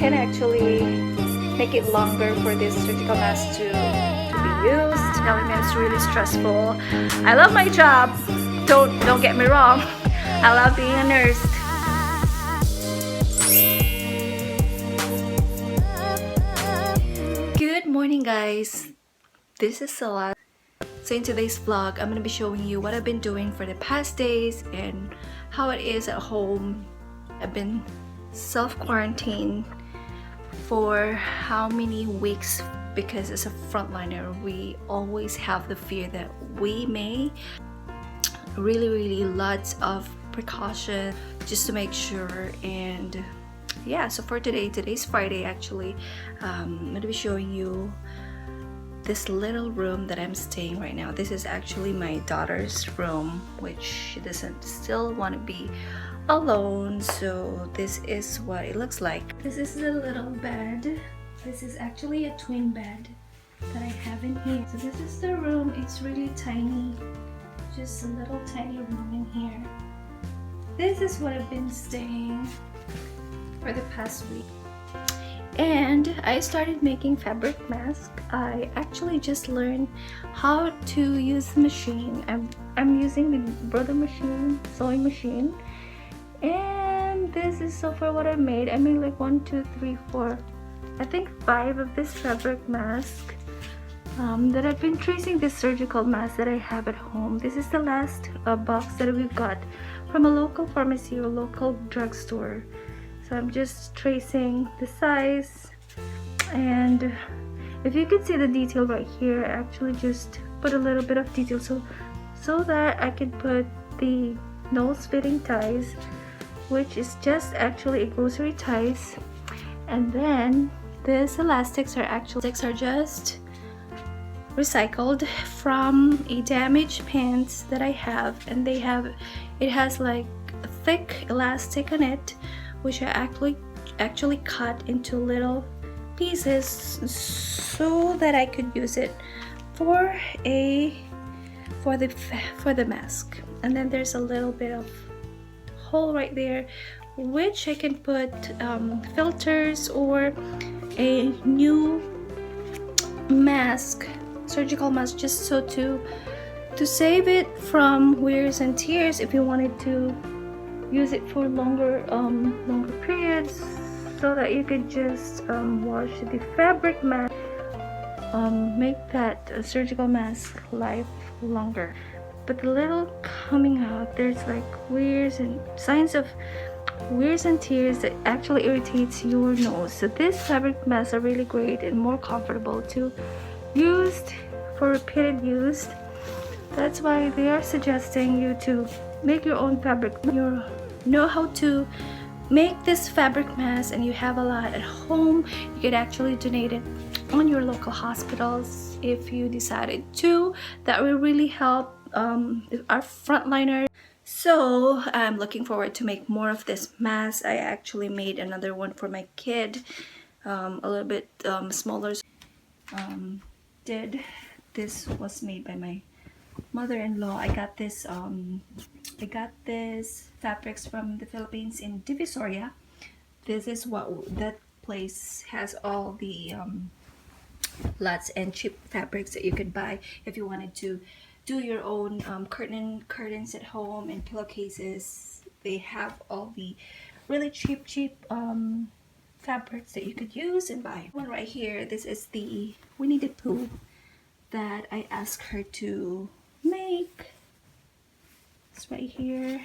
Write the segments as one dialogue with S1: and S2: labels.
S1: can actually make it longer for this surgical mask to be used. Telling me it's really stressful. I love my job. Don't get me wrong. I love being a nurse. Good morning, guys. This is Celeste. So in today's vlog, I'm gonna be showing you what I've been doing for the past days and how it is at home. I've been self-quarantined for how many weeks, because as a frontliner we always have the fear that we may really lots of precaution just to make sure. And yeah, so for today's Friday actually, I'm gonna be showing you this little room that I'm staying right now. This is actually my daughter's room, which she doesn't still want to be alone, so this is what it looks like. This is the little bed. This is actually a twin bed that I have in here. So this is the room. It's really tiny, just a little tiny room in here. This is what I've been staying for the past week. And I started making fabric masks. I actually just learned how to use the machine. I'm using the brother machine, sewing machine. And this is so far what I made. I made like 1, 2, 3, 4, I think 5 of this fabric mask that I've been tracing this surgical mask that I have at home. This is the last box that we've got from a local pharmacy or local drugstore. So I'm just tracing the size, and if you can see the detail right here, I actually just put a little bit of detail so that I can put the nose fitting ties, which is just actually a grocery ties. And then these elastics are just recycled from a damaged pants that I have, and it has like a thick elastic on it, which I actually cut into little pieces so that I could use it for the mask. And then there's a little bit of hole right there, which I can put filters or a new mask, surgical mask, just so to save it from wears and tears if you wanted to use it for longer periods, so that you could just wash the fabric mask, make that surgical mask life longer. But the little coming out, there's like signs of wears and tears that actually irritates your nose. So these fabric masks are really great and more comfortable to use for repeated use. That's why they are suggesting you to make your own fabric. You know how to make this fabric mask and you have a lot at home, you could actually donate it on your local hospitals if you decided to. That will really help our frontliners. So I'm looking forward to make more of this mask. I actually made another one for my kid, a little bit smaller. This was made by my mother-in-law. I got this fabrics from the Philippines in Divisoria. This is what that place has, all the lots and cheap fabrics that you could buy if you wanted to do your own curtains at home and pillowcases. They have all the really cheap fabrics that you could use and buy. One right here, this is the Winnie the Pooh that I asked her to make. It's right here.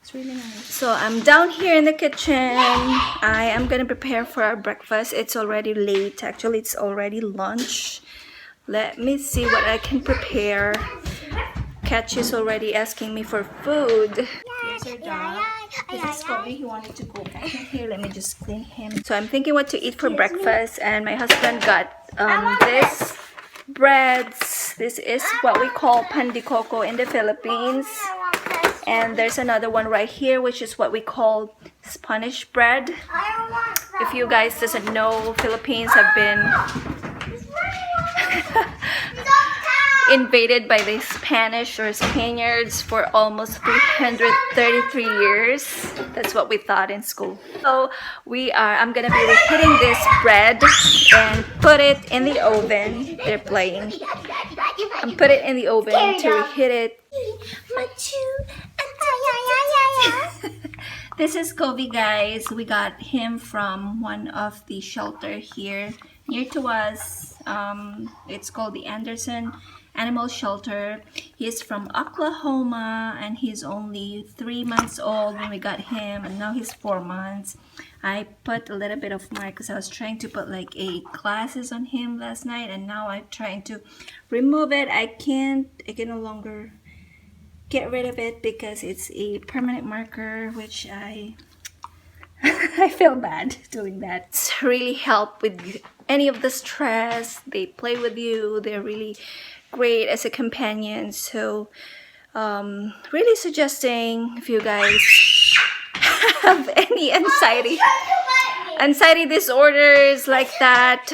S1: It's really nice. So I'm down here in the kitchen. I am gonna prepare for our breakfast. It's already late. Actually, it's already lunch. Let me see what I can prepare. Catch is already asking me for food. Here's our dog. This is Kobe. He wanted to go back in here. Let me just clean him. So I'm thinking what to eat for breakfast, and my husband got this breads. This is what we call pan de coco in the Philippines. And there's another one right here, which is what we call Spanish bread. If you guys doesn't know, Philippines have been invaded by the Spanish or Spaniards for almost 333 years. That's what we thought in school. So I'm gonna be reheating this bread and put it in the oven. They're playing. And put it in the oven to reheat it. This is Kobe, guys. We got him from one of the shelter here near to us. It's called the Anderson Animal Shelter. He's from Oklahoma and he's only 3 months old when we got him, and now he's 4 months. I put a little bit of mark because I was trying to put like glasses on him last night, and now I'm trying to remove it. I can no longer get rid of it because it's a permanent marker, which I feel bad doing that. It's really help with any of the stress. They play with you. They're really great as a companion. So really suggesting if you guys have any anxiety disorders like that,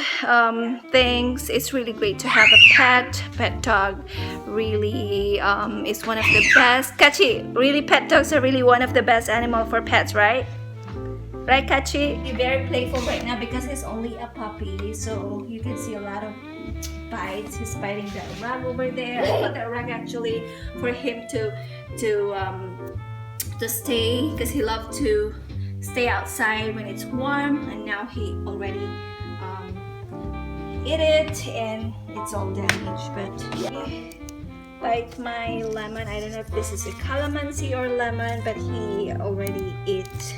S1: things, it's really great to have a pet dog. Really is one of the best. Kachi, really pet dogs are really one of the best animal for pets, right? Right, Kachi? He's very playful right now because he's only a puppy, so you can see a lot of bites. He's biting that rug over there. I put that rug actually for him to stay, because he loves to stay outside when it's warm, and now he already ate it and it's all damaged. But yeah, like my lemon, I don't know if this is a calamansi or lemon, but he already ate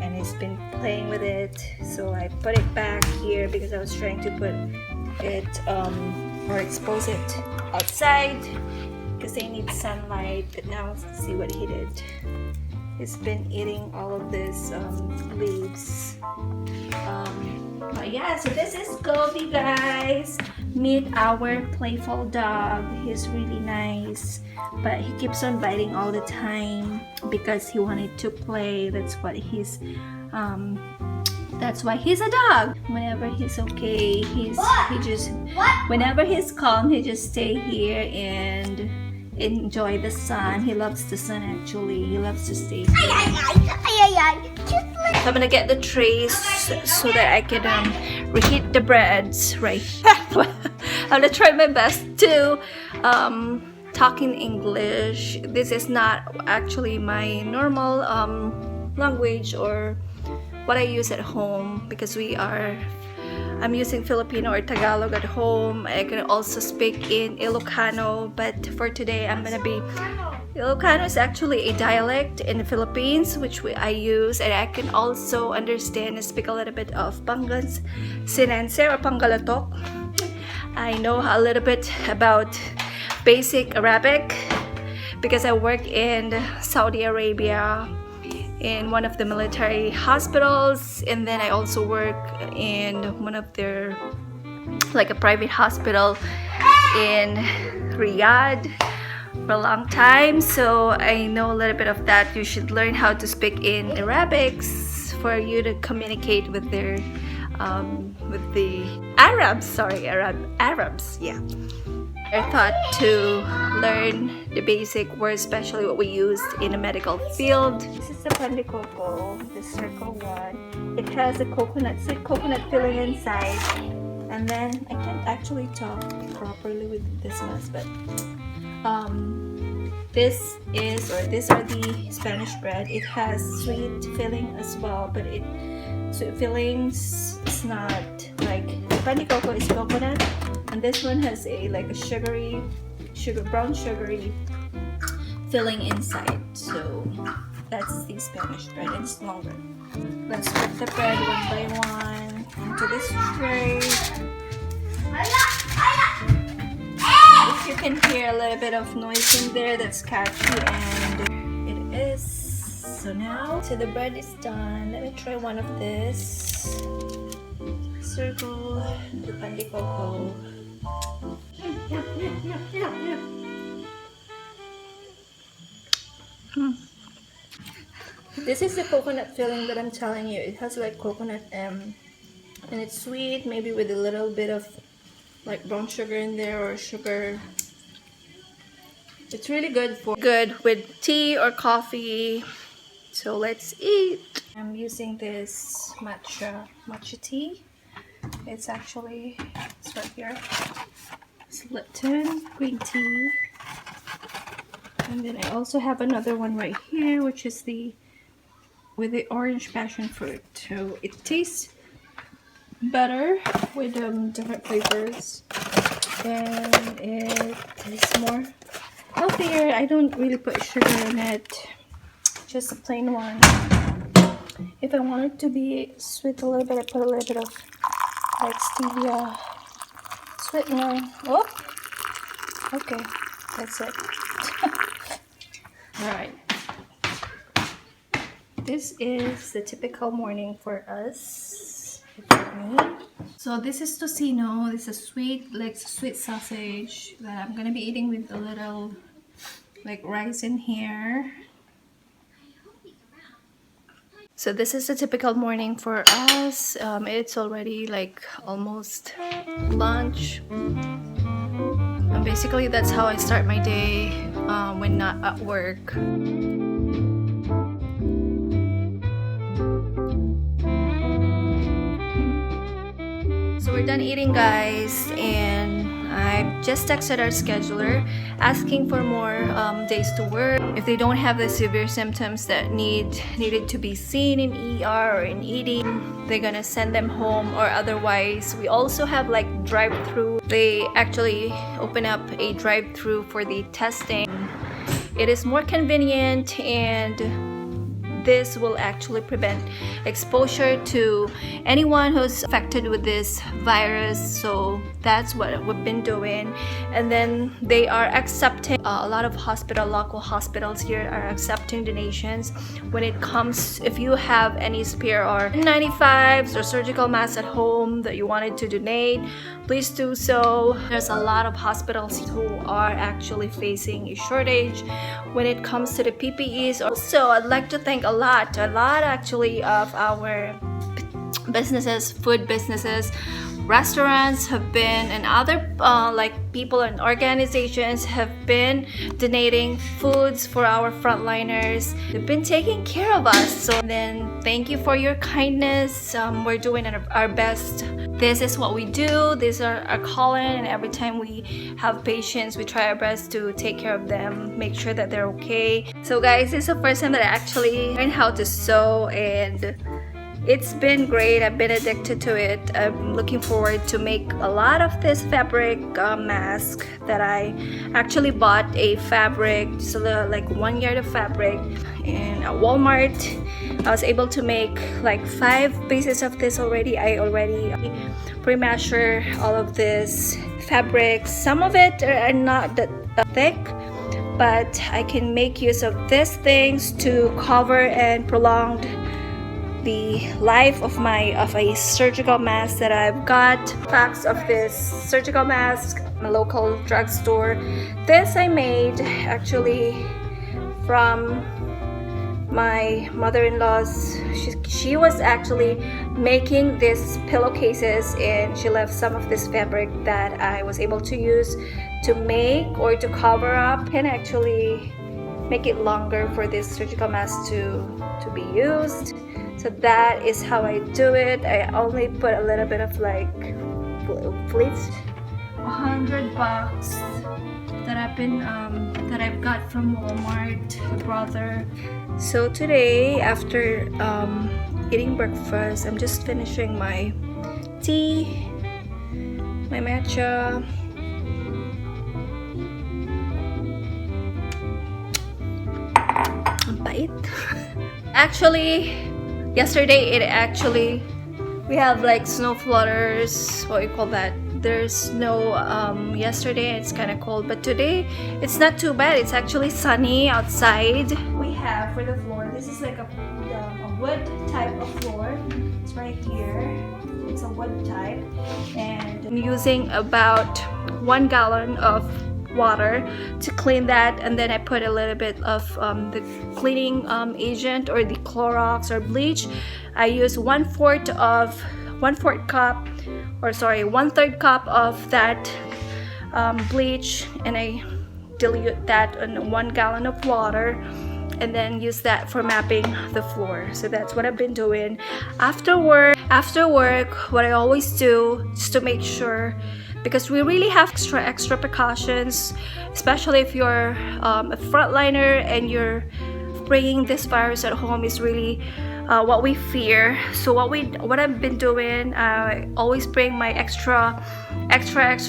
S1: and he's been playing with it. So I put it back here because I was trying to put it or expose it outside because they need sunlight. But now let's see what he did. He's been eating all of these leaves. But yeah, so this is Goldie, guys. Meet our playful dog. He's really nice, but he keeps on biting all the time because he wanted to play. That's why he's a dog. Whenever he's okay, whenever he's calm, he just stay here and enjoy the sun. He loves the sun actually. He loves to stay here. So I'm gonna get the trays so that I can reheat the breads right here. I'm gonna try my best to talk in English. This is not actually my normal language or what I use at home, because I'm using Filipino or Tagalog at home. I can also speak in Ilocano, but for today I'm gonna be Ilocano is actually a dialect in the Philippines, which I use, and I can also understand and speak a little bit of Sinense or Pangalatok. I know a little bit about basic Arabic because I work in Saudi Arabia in one of the military hospitals, and then I also work in one of their, like a private hospital in Riyadh for a long time, so I know a little bit of that. You should learn how to speak in Arabic for you to communicate with their with the Arabs, yeah. I thought to learn the basic words, especially what we used in the medical field. This is the pandikoko, the circle one. It has a coconut filling inside, and then I can't actually talk properly with this mask, but these are the Spanish bread. It has sweet filling as well, but sweet fillings is not like pandikoko is coconut, and this one has like a brown sugary filling inside. So that's the Spanish bread, and it's longer. Let's put the bread one by one into this tray. If you can hear a little bit of noise in there, that's catchy, and it is. So now, the bread is done. Let me try one of this. Circle the pandikoko. This is the coconut filling that I'm telling you. It has like coconut and it's sweet, maybe with a little bit of like brown sugar in there, or sugar It's really good with tea or coffee. So let's eat. I'm using this matcha tea. It's right here. It's Lipton green tea. And then I also have another one right here, which is with the orange passion fruit. So it tastes better with different flavors, and it is more healthier. I don't really put sugar in it, just a plain one. If I want it to be sweet a little bit, I put a little bit of like stevia sweetener. Oh, okay, that's it. Alright, this is the typical morning for us, for me. So this is tocino. This is sweet sausage that I'm gonna be eating with a little like rice in here. So this is the typical morning for us. It's already like almost lunch. And basically that's how I start my day when not at work. So we're done eating, guys, and I just texted our scheduler asking for more days to work. If they don't have the severe symptoms that needed to be seen in ER or in ED, they're gonna send them home, or otherwise we also have like drive-through. They actually open up a drive-through for the testing. It is more convenient, and this will actually prevent exposure to anyone who's affected with this virus. So that's what we've been doing. And then they are accepting a lot of local hospitals here are accepting donations when it comes, if you have any spare or N95s or surgical masks at home that you wanted to donate, please do so. There's a lot of hospitals who are actually facing a shortage when it comes to the PPEs. Also, I'd like to thank a lot actually of our businesses, food businesses, restaurants have been, and other like people and organizations have been donating foods for our frontliners. They've been taking care of us. So then thank you for your kindness. We're doing our best. This is what we do. These are our calling, and every time we have patients, we try our best to take care of them, make sure that they're okay. So guys, this is the first time that I actually learned how to sew, and it's been great. I've been addicted to it. I'm looking forward to make a lot of this fabric mask that I actually bought a fabric, so like 1 yard of fabric, and at Walmart I was able to make like 5 pieces of this already. I already pre-measure all of this fabric. Some of it are not that thick, but I can make use of these things to cover and prolong the life of a surgical mask that I've got. Packs of this surgical mask from a local drugstore. This I made actually from my mother-in-law's. She was actually making these pillowcases, and she left some of this fabric that I was able to use to make or to cover up and actually make it longer for this surgical mask to be used. So that is how I do it. I only put a little bit of like fleece, $100 that I've got from Walmart, brother. So today, after eating breakfast, I'm just finishing my tea, my matcha. Ang pait. Actually, yesterday we have like snow flutters, what you call that. There's snow yesterday, it's kind of cold, but today it's not too bad. It's actually sunny outside. We have for the floor, this is like a wood type of floor. It's right here. It's a wood type, and I'm using about 1 gallon of water to clean that, and then I put a little bit of the cleaning agent or the Clorox or bleach. I use 1/3 cup of that bleach, and I dilute that in 1 gallon of water and then use that for mapping the floor. So that's what I've been doing. After work, what I always do, just to make sure, because we really have extra precautions, especially if you're a frontliner and you're bringing this virus at home, is really what we fear. So what I've been doing, I always bring my extra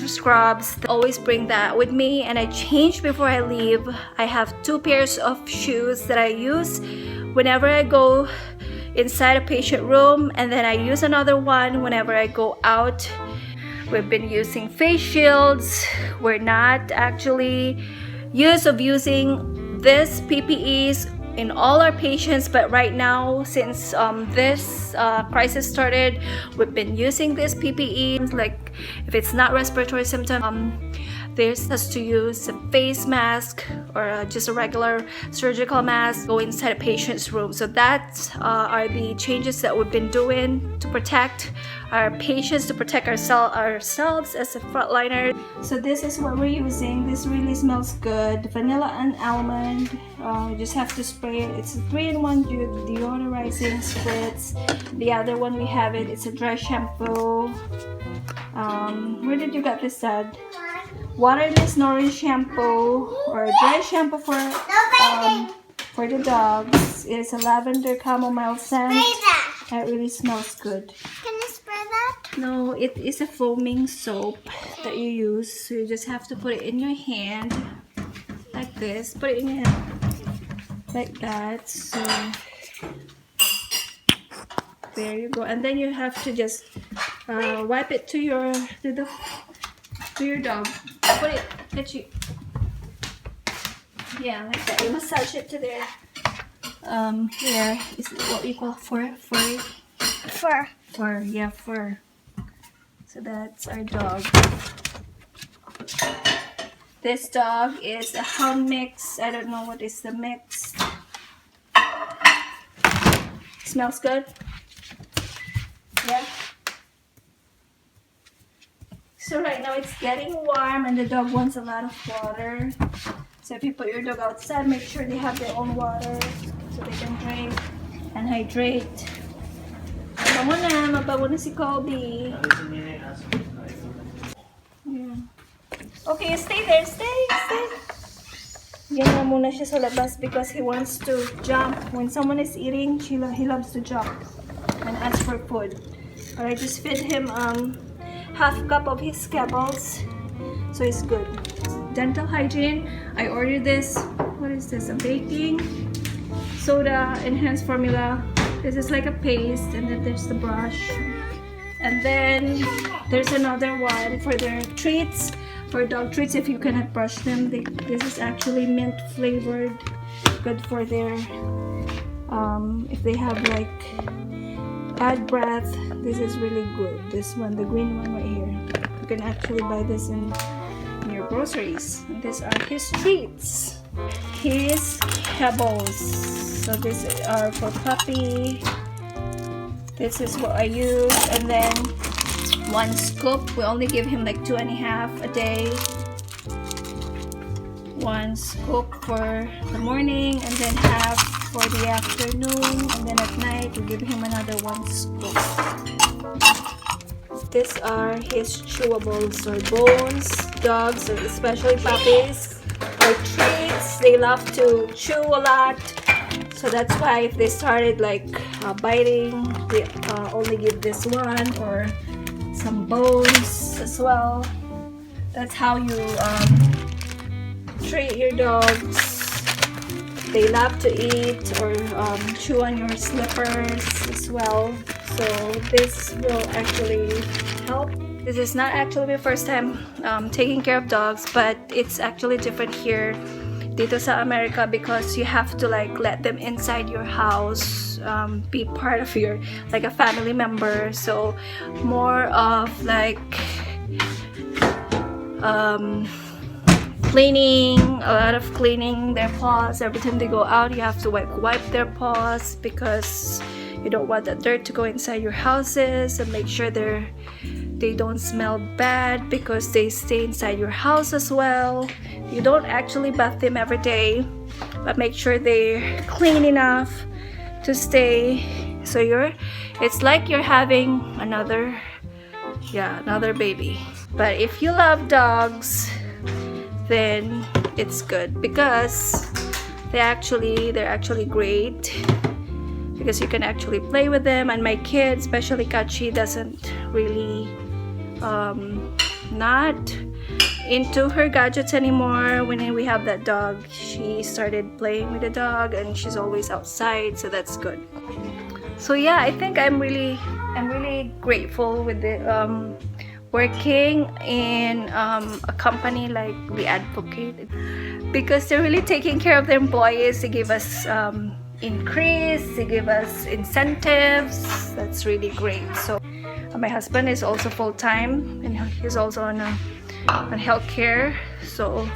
S1: scrubs. Always bring that with me, and I change before I leave. I have 2 pairs of shoes that I use whenever I go inside a patient room, and then I use another one whenever I go out. We've been using face shields. We're not actually using this PPEs in all our patients, but right now, since this crisis started, we've been using this PPE. Like if it's not respiratory symptom, there's has to use a face mask or just a regular surgical mask, go inside a patient's room. So that are the changes that we've been doing to protect our patients, to protect ourselves as a frontliner. So this is what we're using. This really smells good. Vanilla and almond. You just have to spray it. It's a 3-in-1 deodorizing spritz. The other one we have it's a dry shampoo. Where did you get this, Dad? Waterless Nourish shampoo or dry shampoo for the dogs. It's a lavender chamomile scent. It really smells good.
S2: Can you spray that?
S1: No, it is a foaming soap that you use. So you just have to put it in your hand like this. Put it in your hand like that. So there you go. And then you have to just wipe it to your dog. Put it at you. Yeah, like that. You massage it to their here is what you call fur. Yeah, fur. So that's our dog. This dog is a hound mix. I don't know what is the mix. Smells good. Yeah. So right now it's getting warm and the dog wants a lot of water. So if you put your dog outside, make sure they have their own water so they can drink and hydrate. Mabango na si Kobe. Yeah. Okay, stay there. Stay. Yan na muna siya sa labas because he wants to jump. When someone is eating, he loves to jump and ask for food. But I just fed him half cup of his kibbles, so it's good. Dental hygiene, I ordered this. What is this? A baking soda enhanced formula. This is like a paste, and then there's the brush, and then there's another one for their treats, for dog treats. If you cannot brush them, this is actually mint flavored, good for their if they have like bad breath. This is really good. This one, the green one right here, you can actually buy this in your groceries. And these are his treats, his kibbles. So these are for puppy. This is what I use. And then 1 scoop, we only give him like 2.5 a day. 1 scoop for the morning and then half for the afternoon, and then at night we give him another 1 scoop. These are his chewables or bones. Dogs, or especially puppies, or treats, they love to chew a lot. So that's why if they started like biting, we only give this one, or some bones as well. That's how you treat your dogs. They love to eat or chew on your slippers as well. So this will actually help. This is not actually my first time taking care of dogs, but it's actually different here dito sa America because you have to like let them inside your house, be part of your like a family member. So more of like cleaning, a lot of cleaning their paws. Every time they go out, you have to wipe their paws because you don't want that dirt to go inside your houses, and make sure they they don't smell bad because they stay inside your house as well. You don't actually bath them every day, but make sure they're clean enough to stay. So it's like you're having another baby. But if you love dogs, then it's good because they're actually great, because you can actually play with them. And my kid, especially Kachi, doesn't really not into her gadgets anymore. When we have that dog, she started playing with the dog and she's always outside, so that's good. So yeah, I think I'm really grateful with the working in a company like The Advocate, because they're really taking care of their employees. They give us increase, they give us incentives. That's really great. So my husband is also full-time and he's also on healthcare, so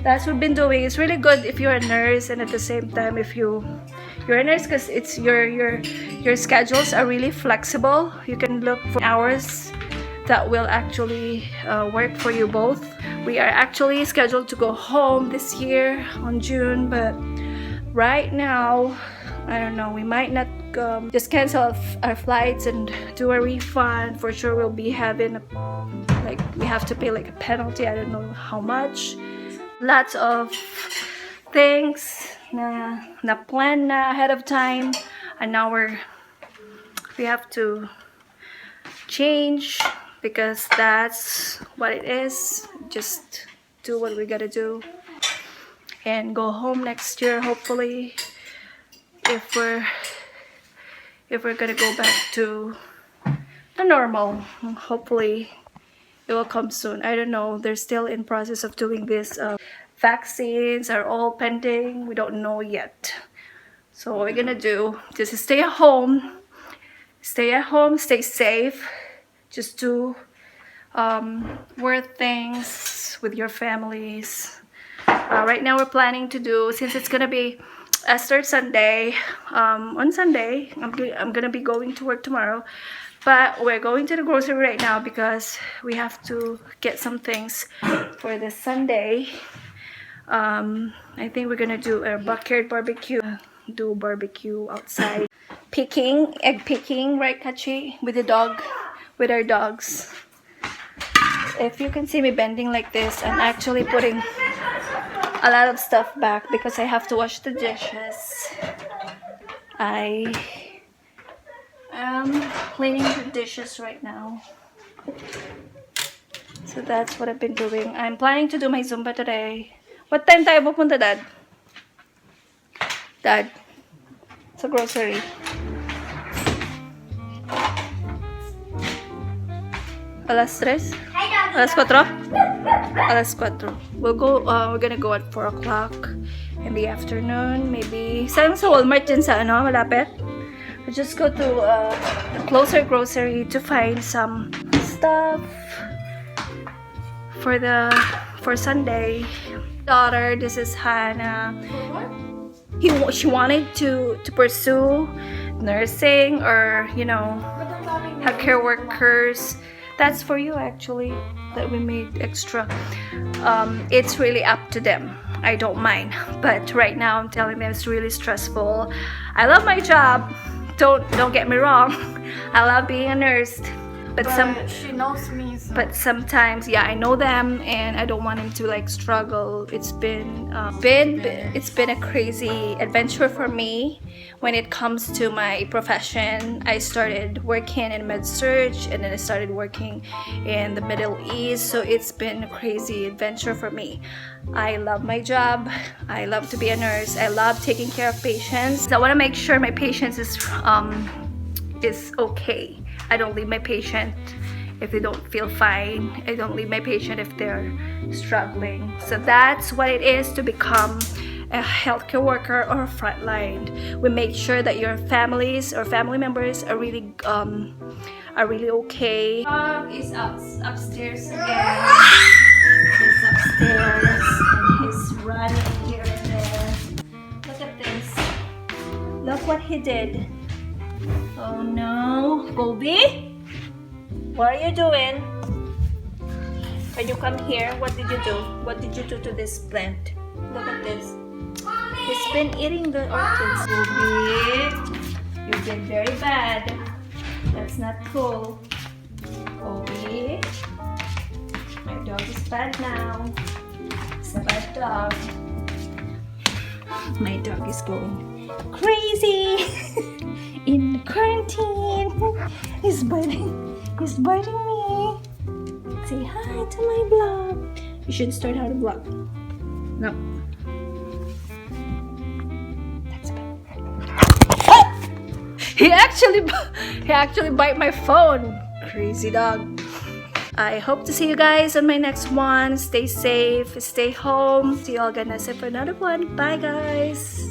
S1: that's what we've been doing. It's really good if you're a nurse, and at the same time if you're a nurse, because it's your schedules are really flexible. You can look for hours that will actually work for you both. We are actually scheduled to go home this year on June, but right now I don't know, we might not just cancel our flights and do a refund. For sure we'll be having we have to pay like a penalty. I don't know how much. Lots of things na plan na ahead of time, and now we have to change, because that's what it is. Just do what we gotta do and go home next year, hopefully, if we're gonna go back to the normal. Hopefully it will come soon. I don't know, they're still in process of doing this. Vaccines are all pending. We don't know yet. So what we're gonna do, just stay at home, stay safe, just do worth things with your families. Right now we're planning to do, since it's gonna be Easter Sunday, on Sunday I'm gonna be going to work tomorrow, but we're going to the grocery right now because we have to get some things for this Sunday. I think we're gonna do a backyard barbecue, do barbecue outside, egg picking, right Kachi, with our dogs. If you can see me bending like this, I'm actually putting a lot of stuff back because I have to wash the dishes. I am cleaning the dishes right now. So that's what I've been doing. I'm planning to do my Zumba today. What time tayo pupunta, Dad? Dad? Sa grocery. Alas 3? Alas 4? Alas 4. We're gonna go at 4 o'clock in the afternoon. Maybe sa Walmart din sa malapit. We'll just go to a closer grocery to find some stuff for Sunday. Daughter, this is Hannah. She wanted to pursue nursing or healthcare workers. That's for you actually, that we made extra. It's really up to them. I don't mind, but right now I'm telling them it's really stressful. I love my job, don't get me wrong. I love being a nurse, but
S2: she knows me, so.
S1: But sometimes, yeah, I know them and I don't want them to struggle. It's been a crazy adventure for me when it comes to my profession. I started working in med-surg and then I started working in the Middle East, so it's been a crazy adventure for me. I love my job. I love to be a nurse. I love taking care of patients. I want to make sure my patients is okay. I don't leave my patient if they don't feel fine. I don't leave my patient if they're struggling. So that's what it is to become a healthcare worker or a frontline. We make sure that your families or family members are really okay. Dog is upstairs again. He's upstairs and he's running here and there. Look at this. Look what he did. Oh no, Goldie? What are you doing? When you come here, what did you do? What did you do to this plant? Look at this. It's been eating the orchids. Obi, you did very bad. That's not cool. Obi, my dog is bad now. It's a bad dog. My dog is going crazy in quarantine. He's biting me. Say hi to my vlog. You should start how to vlog. No. That's bad. He actually bite my phone. Crazy dog. I hope to see you guys on my next one. Stay safe, stay home. See you all again next time for another one. Bye guys.